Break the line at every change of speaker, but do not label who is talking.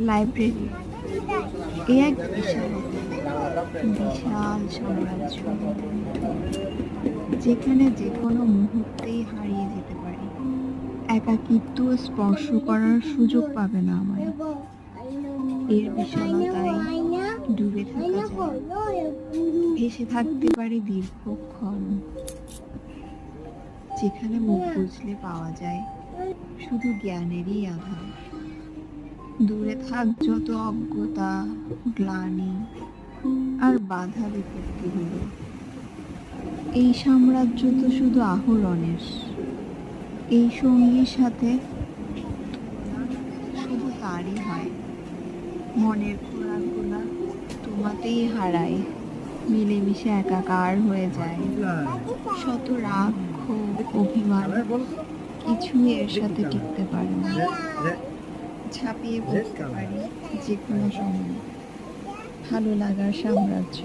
Library এ এক বিশাল সাম্রাজ্য, যেখানে যে কোনো মুহূর্তেই হারিয়ে যেতে পারি। একাকিত্ব স্পর্শ করার সুযোগ পাবে না আমায়। এর বিশালতায় ডুবে থাকা যায়, ভেসে থাকতে পারি দীর্ঘক্ষণ। যেখানে মুখ বুঝলে পাওয়া যায় শুধু জ্ঞানেরই আধার। দূরে থাক যত অজ্ঞতা, গ্লানি আর বাধা বিপত্তিগুলো। এই সাম্রাজ্য তো শুধু আহরণের। এই সঙ্গীর সাথে শুধু তারই হয়। মনের খোরাকগুলা তোমাতেই হারায়, মিলেমিশে একাকার হয়ে যায়। শত রাগ, ক্ষোভ, অভিমান কিছুই এর সাথে টিকতে পারে না। ঝাঁপিয়ে পড়তে পারি যে কোনো সময়। ভালো লাগার সাম্রাজ্য।